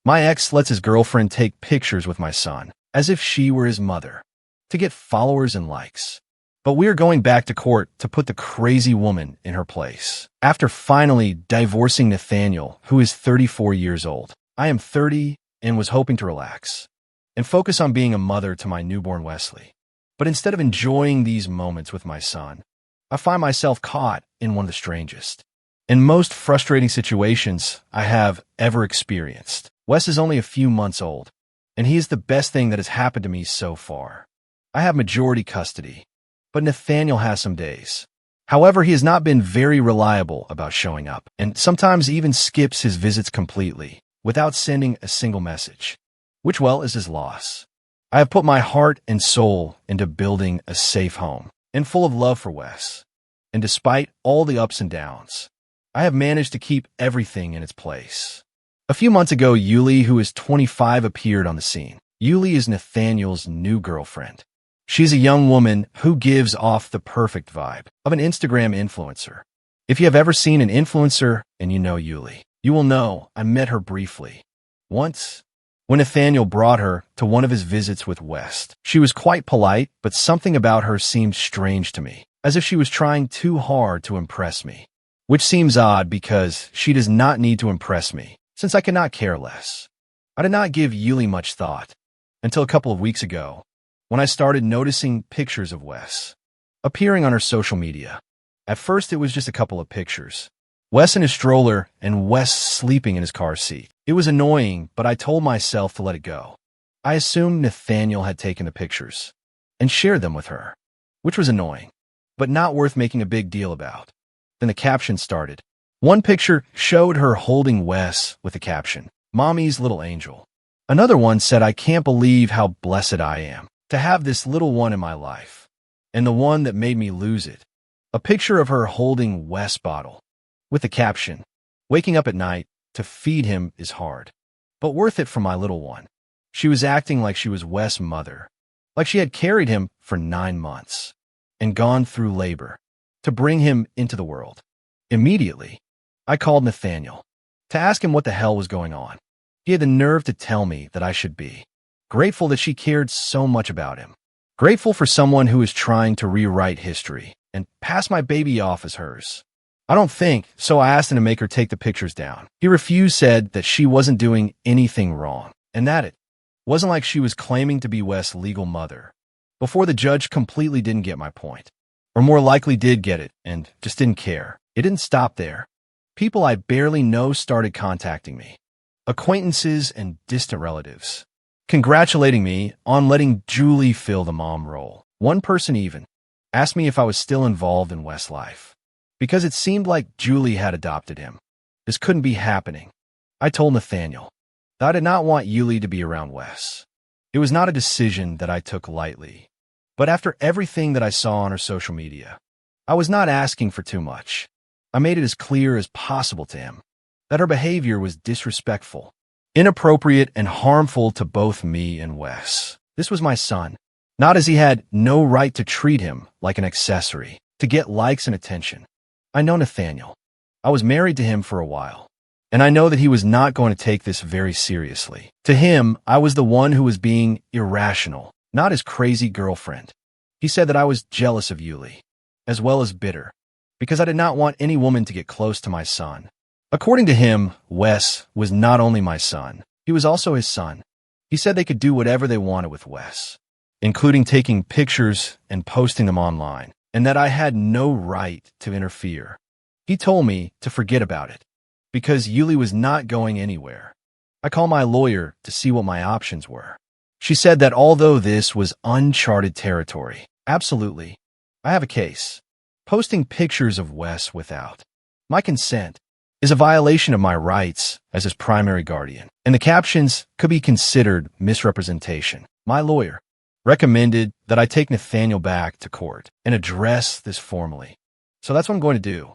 My ex lets his girlfriend take pictures with my son, as if she were his mother, to get followers and likes. But we are going back to court to put the crazy woman in her place. After finally divorcing Nathaniel, who is 34 years old, I am 30 and was hoping to relax and focus on being a mother to my newborn Wesley. But instead of enjoying these moments with my son, I find myself caught in one of the strangest and most frustrating situations I have ever experienced. Wes is only a few months old, and he is the best thing that has happened to me so far. I have majority custody, but Nathaniel has some days. However, he has not been very reliable about showing up, and sometimes even skips his visits completely, without sending a single message, which, well, is his loss. I have put my heart and soul into building a safe home, and full of love for Wes. And despite all the ups and downs, I have managed to keep everything in its place. A few months ago, Yuli, who is 25, appeared on the scene. Yuli is Nathaniel's new girlfriend. She's a young woman who gives off the perfect vibe of an Instagram influencer. If you have ever seen an influencer and you know Yuli, you will know I met her briefly once when Nathaniel brought her to one of his visits with West. She was quite polite, but something about her seemed strange to me, as if she was trying too hard to impress me, which seems odd because she does not need to impress me, since I cannot care less. I did not give Yuli much thought until a couple of weeks ago, when I started noticing pictures of Wes appearing on her social media. At first, it was just a couple of pictures. Wes in his stroller and Wes sleeping in his car seat. It was annoying, but I told myself to let it go. I assumed Nathaniel had taken the pictures and shared them with her, which was annoying, but not worth making a big deal about. Then the caption started. One picture showed her holding Wes with the caption, "Mommy's little angel." Another one said, "I can't believe how blessed I am to have this little one in my life." And the one that made me lose it, a picture of her holding Wes' bottle with the caption, "Waking up at night to feed him is hard, but worth it for my little one." She was acting like she was Wes' mother, like she had carried him for 9 months and gone through labor to bring him into the world. Immediately, I called Nathaniel to ask him what the hell was going on. He had the nerve to tell me that I should be grateful that she cared so much about him, grateful for someone who is trying to rewrite history and pass my baby off as hers. I don't think, so I asked him to make her take the pictures down. He refused, said that she wasn't doing anything wrong, and that it wasn't like she was claiming to be Wes' legal mother. Before the judge completely didn't get my point, or more likely did get it and just didn't care. It didn't stop there. People I barely know started contacting me, acquaintances and distant relatives, congratulating me on letting Julie fill the mom role. One person even asked me if I was still involved in Wes' life, because it seemed like Julie had adopted him. This couldn't be happening. I told Nathaniel that I did not want Yuli to be around Wes. It was not a decision that I took lightly, but after everything that I saw on her social media, I was not asking for too much. I made it as clear as possible to him that her behavior was disrespectful, inappropriate, and harmful to both me and Wes. This was my son, not as he had no right to treat him like an accessory to get likes and attention. I know Nathaniel. I was married to him for a while, and I know that he was not going to take this very seriously. To him, I was the one who was being irrational, not his crazy girlfriend. He said that I was jealous of Yuli, as well as bitter, because I did not want any woman to get close to my son. According to him, Wes was not only my son, he was also his son. He said they could do whatever they wanted with Wes, including taking pictures and posting them online, and that I had no right to interfere. He told me to forget about it, because Yuli was not going anywhere. I called my lawyer to see what my options were. She said that although this was uncharted territory, absolutely, I have a case. Posting pictures of Wes without my consent is a violation of my rights as his primary guardian, and the captions could be considered misrepresentation. My lawyer recommended that I take Nathaniel back to court and address this formally. So that's what I'm going to do.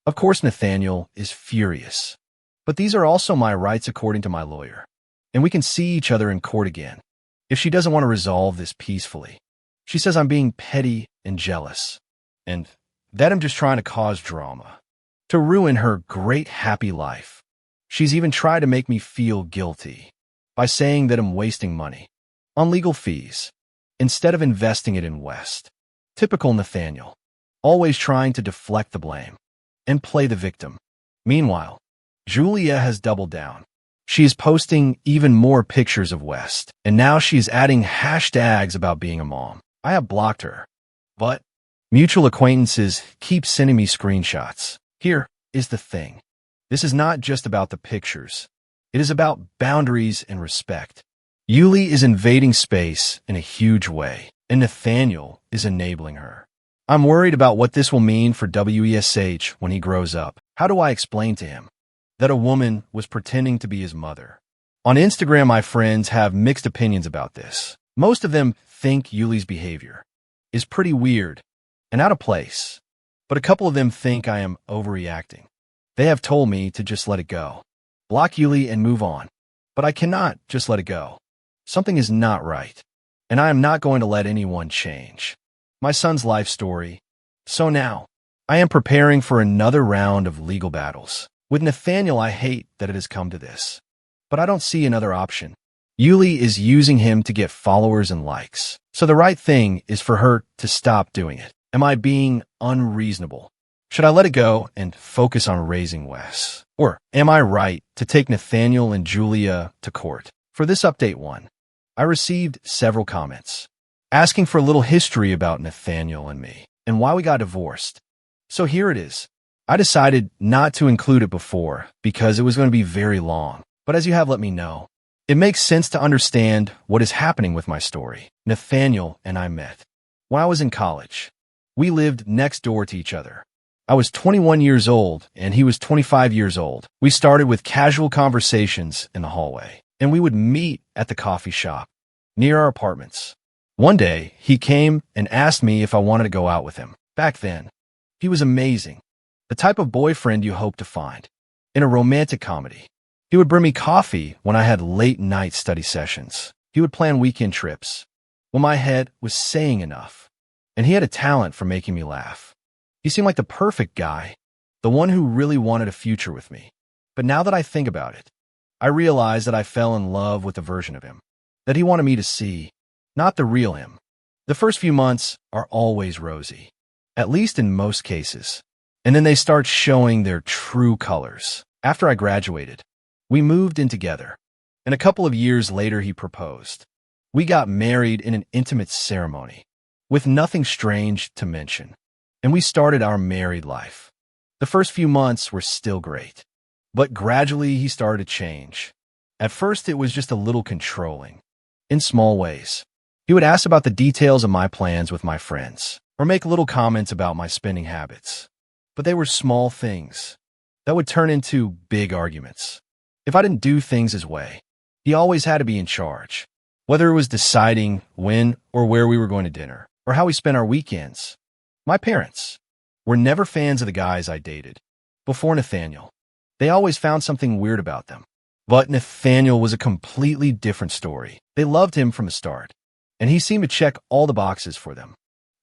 Of course, Nathaniel is furious, but these are also my rights according to my lawyer, and we can see each other in court again if she doesn't want to resolve this peacefully. She says I'm being petty and jealous, and that I'm just trying to cause drama, to ruin her great happy life. She's even tried to make me feel guilty by saying that I'm wasting money on legal fees instead of investing it in West. Typical Nathaniel, always trying to deflect the blame and play the victim. Meanwhile, Julia has doubled down. She is posting even more pictures of West, and now she is adding hashtags about being a mom. I have blocked her, but mutual acquaintances keep sending me screenshots. Here is the thing. This is not just about the pictures. It is about boundaries and respect. Yuli is invading space in a huge way, and Nathaniel is enabling her. I'm worried about what this will mean for WESH when he grows up. How do I explain to him that a woman was pretending to be his mother? On Instagram, my friends have mixed opinions about this. Most of them think Yuli's behavior is pretty weird and out of place, but a couple of them think I am overreacting. They have told me to just let it go, block Yuli and move on, but I cannot just let it go. Something is not right, and I am not going to let anyone change my son's life story. So now, I am preparing for another round of legal battles. With Nathaniel, I hate that it has come to this, but I don't see another option. Yuli is using him to get followers and likes, so the right thing is for her to stop doing it. Am I being unreasonable? Should I let it go and focus on raising Wes? Or am I right to take Nathaniel and Julia to court? For this update one, I received several comments asking for a little history about Nathaniel and me and why we got divorced. So here it is. I decided not to include it before because it was going to be very long, but as you have let me know, it makes sense to understand what is happening with my story. Nathaniel and I met when I was in college. We lived next door to each other. I was 21 years old and he was 25 years old. We started with casual conversations in the hallway, and we would meet at the coffee shop near our apartments. One day, he came and asked me if I wanted to go out with him. Back then, he was amazing, the type of boyfriend you hope to find in a romantic comedy. He would bring me coffee when I had late-night study sessions. He would plan weekend trips when my head was saying enough, and he had a talent for making me laugh. He seemed like the perfect guy, the one who really wanted a future with me. But now that I think about it, I realize that I fell in love with the version of him that he wanted me to see, not the real him. The first few months are always rosy, at least in most cases, and then they start showing their true colors. After I graduated, we moved in together, and a couple of years later he proposed. We got married in an intimate ceremony, with nothing strange to mention, and we started our married life. The first few months were still great, but gradually he started to change. At first it was just a little controlling, in small ways. He would ask about the details of my plans with my friends, or make little comments about my spending habits. But they were small things that would turn into big arguments. If I didn't do things his way, he always had to be in charge, whether it was deciding when or where we were going to dinner, or how we spent our weekends. My parents were never fans of the guys I dated before Nathaniel. They always found something weird about them. But Nathaniel was a completely different story. They loved him from the start, and he seemed to check all the boxes for them.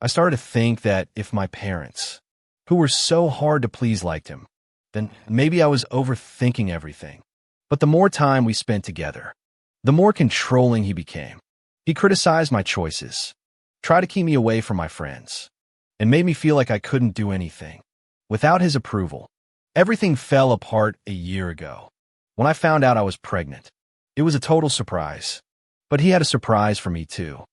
I started to think that if my parents, who were so hard to please, liked him, then maybe I was overthinking everything. But the more time we spent together, the more controlling he became. He criticized my choices, tried to keep me away from my friends, and made me feel like I couldn't do anything without his approval. Everything fell apart a year ago when I found out I was pregnant. It was a total surprise, but he had a surprise for me too,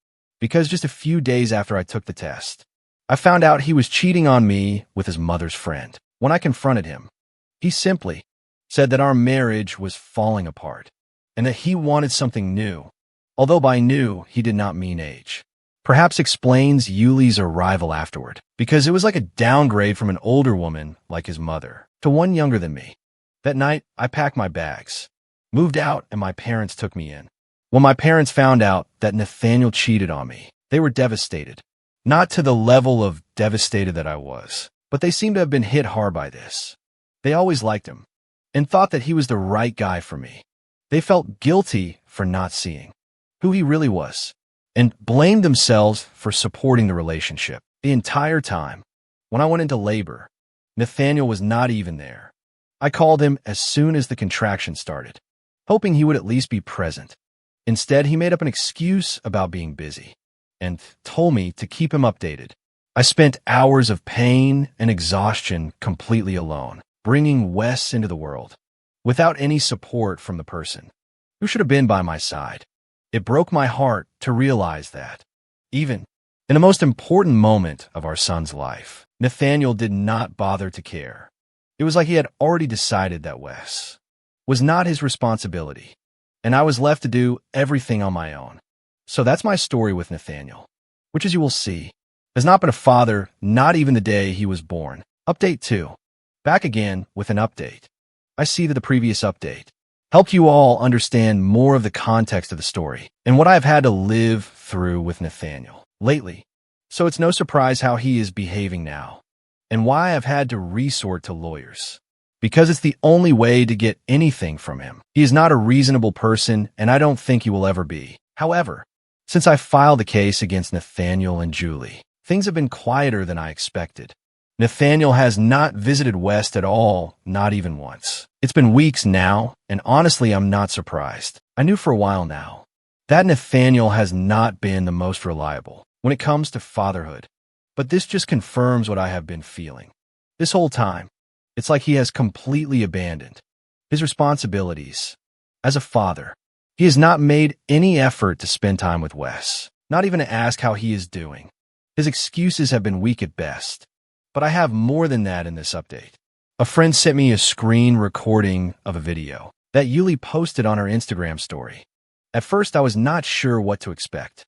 because just a few days after I took the test, I found out he was cheating on me with his mother's friend. When I confronted him, he simply said that our marriage was falling apart and that he wanted something new, although by new he did not mean age. Perhaps explains Yuli's arrival afterward, because it was like a downgrade from an older woman like his mother to one younger than me. That night, I packed my bags, moved out, and my parents took me in. When my parents found out that Nathaniel cheated on me, they were devastated. Not to the level of devastated that I was, but they seemed to have been hit hard by this. They always liked him and thought that he was the right guy for me. They felt guilty for not seeing who he really was and blamed themselves for supporting the relationship. The entire time, when I went into labor, Nathaniel was not even there. I called him as soon as the contraction started, hoping he would at least be present. Instead, he made up an excuse about being busy and told me to keep him updated. I spent hours of pain and exhaustion completely alone, bringing Wes into the world, without any support from the person who should have been by my side. It broke my heart to realize that, even in the most important moment of our son's life, Nathaniel did not bother to care. It was like he had already decided that Wes was not his responsibility, and I was left to do everything on my own. So that's my story with Nathaniel, which, as you will see, has not been a father, not even the day he was born. Update 2. Back again with an update. I see that the previous update helped you all understand more of the context of the story and what I've had to live through with Nathaniel lately. So it's no surprise how he is behaving now and why I've had to resort to lawyers, because it's the only way to get anything from him. He is not a reasonable person, and I don't think he will ever be. However, since I filed the case against Nathaniel and Julie, things have been quieter than I expected. Nathaniel has not visited West at all, not even once. It's been weeks now, and honestly, I'm not surprised. I knew for a while now that Nathaniel has not been the most reliable when it comes to fatherhood. But this just confirms what I have been feeling this whole time. It's like he has completely abandoned his responsibilities as a father. He has not made any effort to spend time with Wes, not even to ask how he is doing. His excuses have been weak at best. But I have more than that in this update. A friend sent me a screen recording of a video that Yuli posted on her Instagram story. At first, I was not sure what to expect,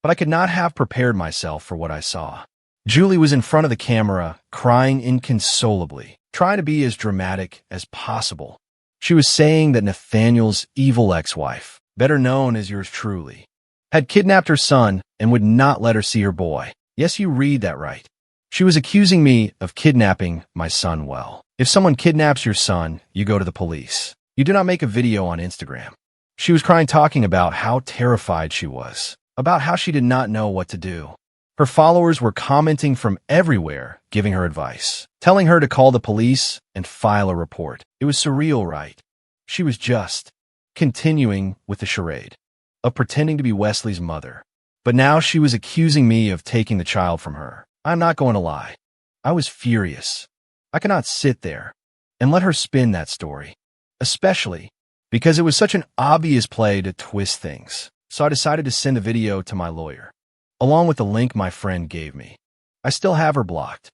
but I could not have prepared myself for what I saw. Julie was in front of the camera, crying inconsolably, trying to be as dramatic as possible. She was saying that Nathaniel's evil ex-wife, better known as yours truly, had kidnapped her son and would not let her see her boy. Yes, you read that right. She was accusing me of kidnapping my son. Well, if someone kidnaps your son, you go to the police. You do not make a video on Instagram. She was crying, talking about how terrified she was, about how she did not know what to do. Her followers were commenting from everywhere, giving her advice, telling her to call the police and file a report. It was surreal, right? She was just continuing with the charade of pretending to be Wesley's mother. But now she was accusing me of taking the child from her. I'm not going to lie. I was furious. I could not sit there and let her spin that story, especially because it was such an obvious play to twist things. So I decided to send the video to my lawyer, along with the link my friend gave me. I still have her blocked.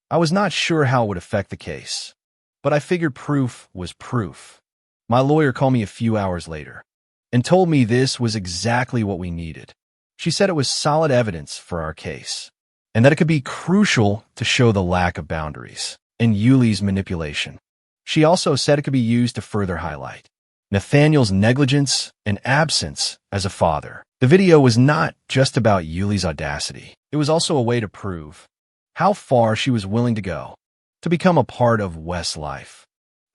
I was not sure how it would affect the case, but I figured proof was proof. My lawyer called me a few hours later and told me this was exactly what we needed. She said it was solid evidence for our case, and that it could be crucial to show the lack of boundaries and Yuli's manipulation. She also said it could be used to further highlight Nathaniel's negligence and absence as a father. The video was not just about Yuli's audacity. It was also a way to prove how far she was willing to go to become a part of Wes' life,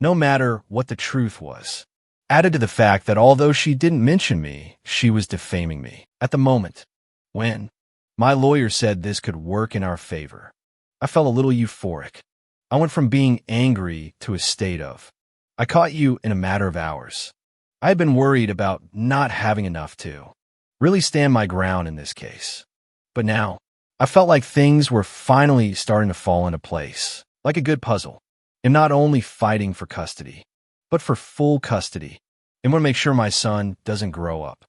no matter what the truth was. Added to the fact that although she didn't mention me, she was defaming me. At the moment, when my lawyer said this could work in our favor, I felt a little euphoric. I went from being angry to a state of, I caught you in a matter of hours. I had been worried about not having enough to really stand my ground in this case. But now, I felt like things were finally starting to fall into place, like a good puzzle. I'm not only fighting for custody, but for full custody. I want to make sure my son doesn't grow up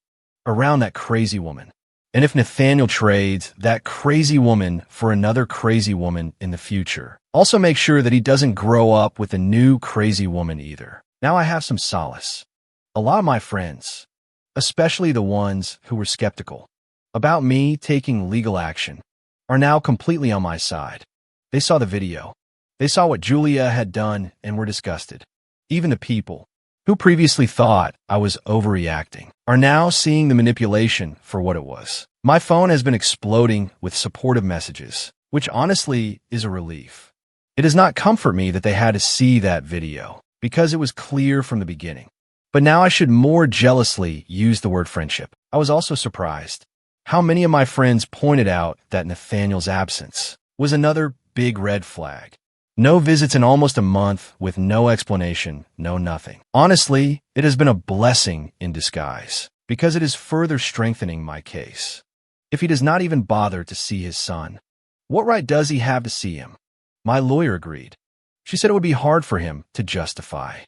around that crazy woman. And if Nathaniel trades that crazy woman for another crazy woman in the future, also make sure that he doesn't grow up with a new crazy woman either. Now I have some solace. A lot of my friends, especially the ones who were skeptical about me taking legal action, are now completely on my side. They saw the video. They saw what Julia had done and were disgusted. Even the people who previously thought I was overreacting are now seeing the manipulation for what it was. My phone has been exploding with supportive messages, which honestly is a relief. It does not comfort me that they had to see that video, because it was clear from the beginning. But now I should more jealously use the word friendship. I was also surprised how many of my friends pointed out that Nathaniel's absence was another big red flag. No visits in almost a month with no explanation, no nothing. Honestly, it has been a blessing in disguise. because it is further strengthening my case. If he does not even bother to see his son, what right does he have to see him? My lawyer agreed. She said it would be hard for him to justify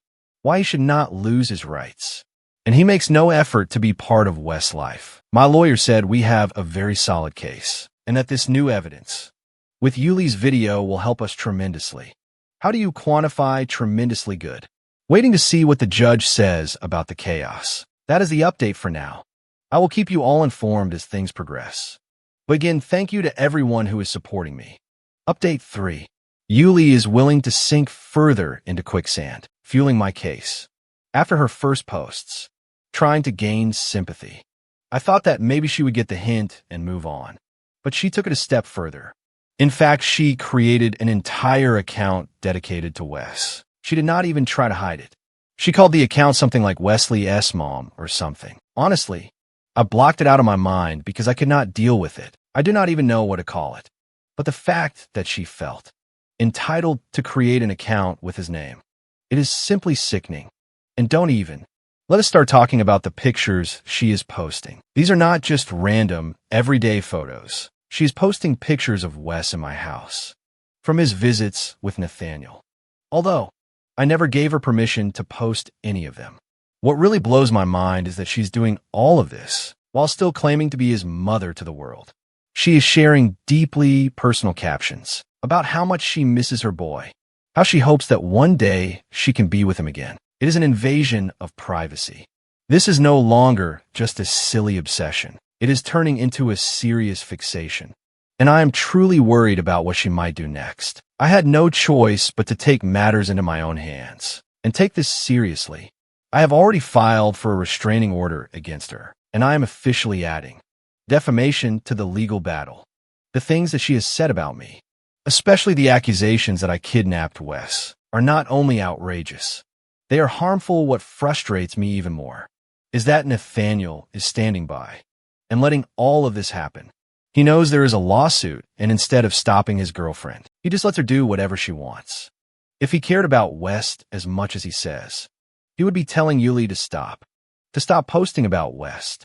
why he should not lose his rights. And he makes no effort to be part of Wes' life. My lawyer said we have a very solid case, and that this new evidence with Yuli's video will help us tremendously. How do you quantify tremendously good? Waiting to see what the judge says about the chaos. That is the update for now. I will keep you all informed as things progress. But again, thank you to everyone who is supporting me. Update 3. Yuli is willing to sink further into quicksand, fueling my case. After her first posts, trying to gain sympathy, I thought that maybe she would get the hint and move on. But she took it a step further. In fact, she created an entire account dedicated to Wes. She did not even try to hide it. She called the account something like Wesley S. Mom or something. Honestly, I blocked it out of my mind because I could not deal with it. I do not even know what to call it. But the fact that she felt entitled to create an account with his name, it is simply sickening. And don't even. Let us start talking about the pictures she is posting. These are not just random, everyday photos. She is posting pictures of Wes in my house, from his visits with Nathaniel. Although, I never gave her permission to post any of them. What really blows my mind is that she's doing all of this while still claiming to be his mother to the world. She is sharing deeply personal captions about how much she misses her boy, how she hopes that one day she can be with him again. It is an invasion of privacy. This is no longer just a silly obsession. It is turning into a serious fixation. And I am truly worried about what she might do next. I had no choice but to take matters into my own hands and take this seriously. I have already filed for a restraining order against her, and I am officially adding defamation to the legal battle. The things that she has said about me, especially the accusations that I kidnapped Wes, are not only outrageous, they are harmful. What frustrates me even more is that Nathaniel is standing by and letting all of this happen. He knows there is a lawsuit, and instead of stopping his girlfriend, he just lets her do whatever she wants. If he cared about Wes as much as he says, he would be telling Yuli to stop posting about Wes,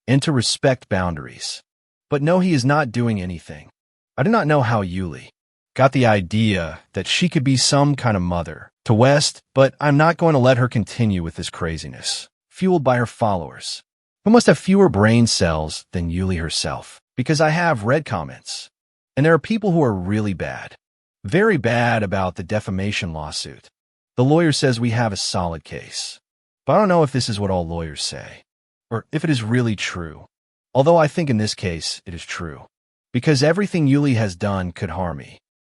and to respect boundaries. But no, he is not doing anything. I do not know how Yuli got the idea that she could be some kind of mother to Wes, but I'm not going to let her continue with this craziness, fueled by her followers, who must have fewer brain cells than Yuli herself. Because I have read comments, and there are people who are really bad, very bad about the defamation lawsuit. The lawyer says we have a solid case, but I don't know if this is what all lawyers say, or if it is really true. Although I think in this case it is true, because everything Yuli has done could harm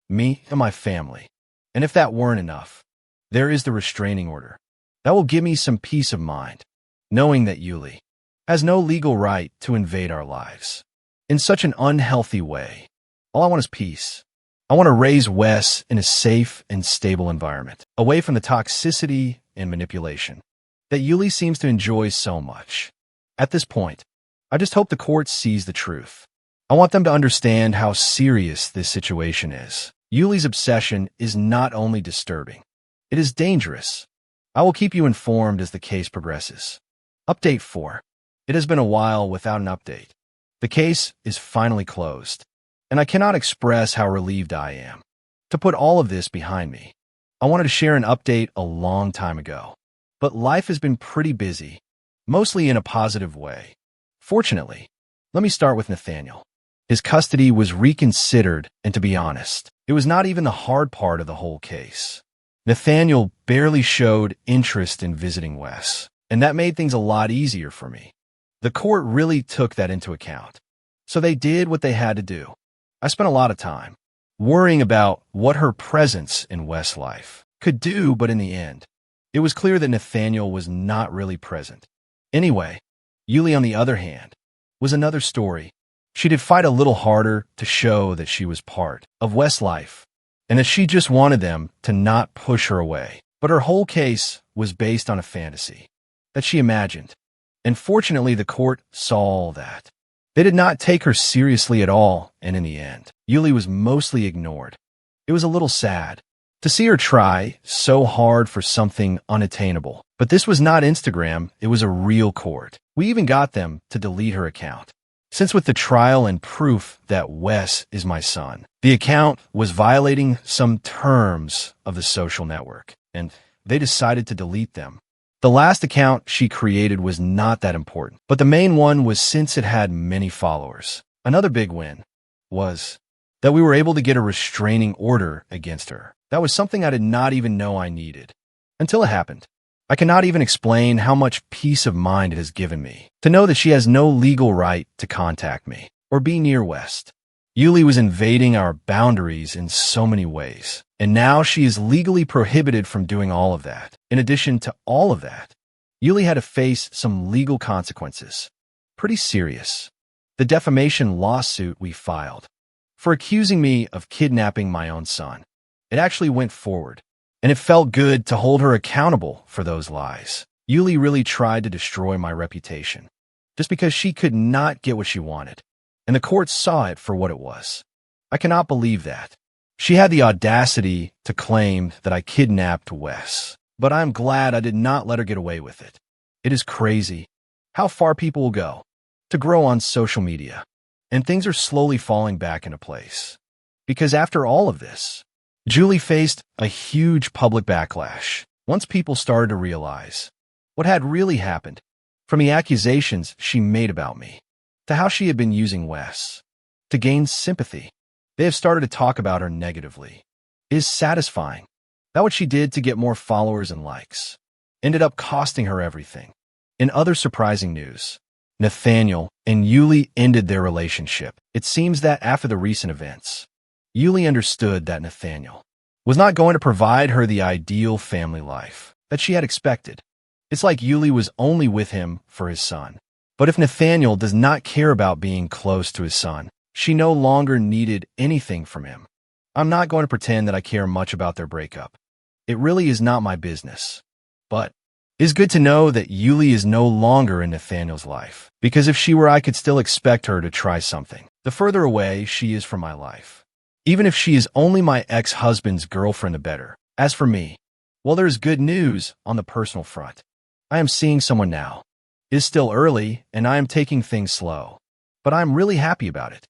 me and my family. And if that weren't enough, there is the restraining order. That will give me some peace of mind, knowing that Yuli has no legal right to invade our lives in such an unhealthy way. All I want is peace. I want to raise Wes in a safe and stable environment, away from the toxicity and manipulation that Yuli seems to enjoy so much. At this point, I just hope the court sees the truth. I want them to understand how serious this situation is. Yuli's obsession is not only disturbing, it is dangerous. I will keep you informed as the case progresses. Update 4. It has been a while without an update. The case is finally closed, and I cannot express how relieved I am to put all of this behind me. I wanted to share an update a long time ago, but life has been pretty busy, mostly in a positive way. Fortunately, let me start with Nathaniel. His custody was reconsidered, and to be honest, it was not even the hard part of the whole case. Nathaniel barely showed interest in visiting Wes, and that made things a lot easier for me. The court really took that into account, so they did what they had to do. I spent a lot of time worrying about what her presence in Wes' life could do, but in the end, it was clear that Nathaniel was not really present. Anyway, Yuli, on the other hand, was another story. She did fight a little harder to show that she was part of Wes' life, and that she just wanted them to not push her away. But her whole case was based on a fantasy that she imagined. And fortunately, the court saw all that. They did not take her seriously at all, and in the end, Yuli was mostly ignored. It was a little sad, To see her try so hard for something unattainable. But this was not Instagram, it was a real court. We even got them to delete her account. Since with the trial and proof that Wes is my son, the account was violating some terms of the social network, and they decided to delete them. The last account she created was not that important, but the main one was since it had many followers. Another big win was that we were able to get a restraining order against her. That was something I did not even know I needed until it happened. I cannot even explain how much peace of mind it has given me to know that she has no legal right to contact me or be near West. Yuli was invading our boundaries in so many ways, and now she is legally prohibited from doing all of that. In addition to all of that, Yuli had to face some legal consequences. Pretty serious. The defamation lawsuit we filed for accusing me of kidnapping my own son. It actually went forward, and it felt good to hold her accountable for those lies. Yuli really tried to destroy my reputation, just because she could not get what she wanted, and the court saw it for what it was. I cannot believe that. She had the audacity to claim that I kidnapped Wes, but I'm glad I did not let her get away with it. It is crazy how far people will go to grow on social media, and things are slowly falling back into place. Because after all of this, Julie faced a huge public backlash once people started to realize what had really happened, from the accusations she made about me, to how she had been using Wes to gain sympathy. They have started to talk about her negatively. It is satisfying that what she did to get more followers and likes ended up costing her everything. In other surprising news, Nathaniel and Yuli ended their relationship. It seems that after the recent events, Yuli understood that Nathaniel was not going to provide her the ideal family life that she had expected. It's like Yuli was only with him for his son. But if Nathaniel does not care about being close to his son, she no longer needed anything from him. I'm not going to pretend that I care much about their breakup. It really is not my business. But it is good to know that Yuli is no longer in Nathaniel's life, because if she were, I could still expect her to try something. The further away she is from my life, even if she is only my ex-husband's girlfriend, the better. As for me, well, there is good news on the personal front. I am seeing someone now. It is still early, and I am taking things slow, but I am really happy about it.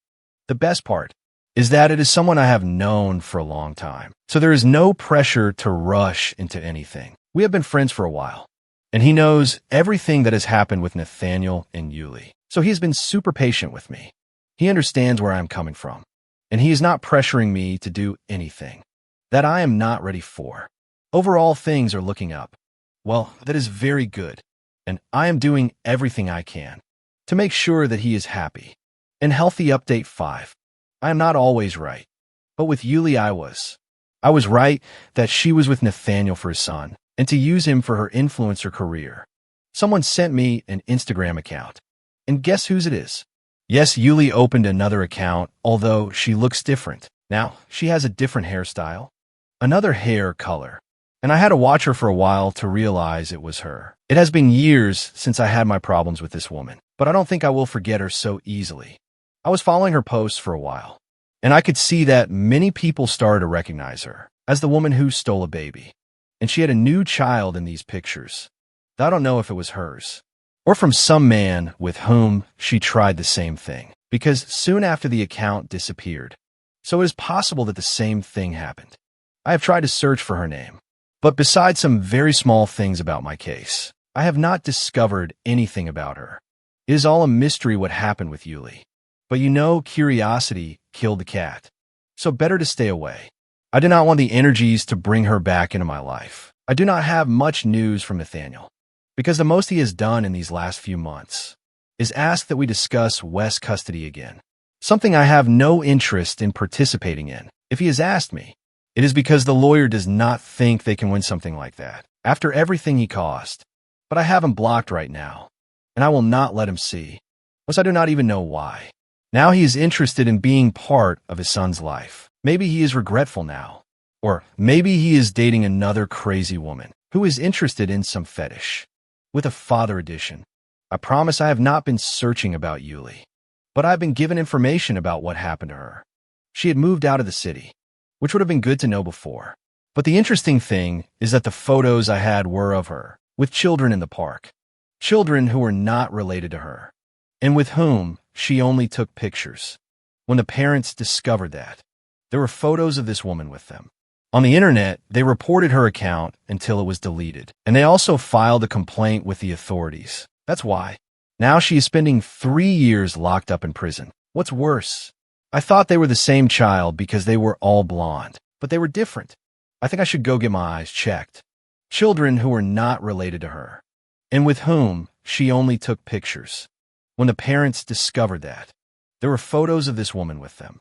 The best part is that it is someone I have known for a long time, so there is no pressure to rush into anything. We have been friends for a while, and he knows everything that has happened with Nathaniel and Yuli, so he has been super patient with me. He understands where I am coming from, and he is not pressuring me to do anything that I am not ready for. Overall, things are looking up. Well, that is very good, and I am doing everything I can to make sure that he is happy. In Healthy Update 5, I am not always right, but with Yuli I was. I was right that she was with Nathaniel for his son, and to use him for her influencer career. Someone sent me an Instagram account, and guess whose it is? Yes, Yuli opened another account, although she looks different. Now, she has a different hairstyle, another hair color, and I had to watch her for a while to realize it was her. It has been years since I had my problems with this woman, but I don't think I will forget her so easily. I was following her posts for a while, and I could see that many people started to recognize her as the woman who stole a baby. And she had a new child in these pictures. I don't know if it was hers, or from some man with whom she tried the same thing, because soon after the account disappeared. So it is possible that the same thing happened. I have tried to search for her name, but besides some very small things about my case, I have not discovered anything about her. It is all a mystery what happened with Yuli. But you know, curiosity killed the cat, so better to stay away. I do not want the energies to bring her back into my life. I do not have much news from Nathaniel, because the most he has done in these last few months is ask that we discuss Wes custody again, something I have no interest in participating in. If he has asked me, it is because the lawyer does not think they can win something like that, after everything he caused. But I have him blocked right now, and I will not let him see, unless I do not even know why. Now he is interested in being part of his son's life. Maybe he is regretful now, or maybe he is dating another crazy woman who is interested in some fetish. With a father edition, I promise I have not been searching about Yuli, but I've been given information about what happened to her. She had moved out of the city, which would have been good to know before, But the interesting thing is that the photos I had were of her, with children in the park. Children who were not related to her, and with whom she only took pictures. When the parents discovered that, there were photos of this woman with them. On the internet, they reported her account until it was deleted, and they also filed a complaint with the authorities. That's why. Now she is spending 3 years locked up in prison. What's worse? I thought they were the same child because they were all blonde, but they were different. I think I should go get my eyes checked. Children who were not related to her, and with whom she only took pictures. When the parents discovered that, there were photos of this woman with them.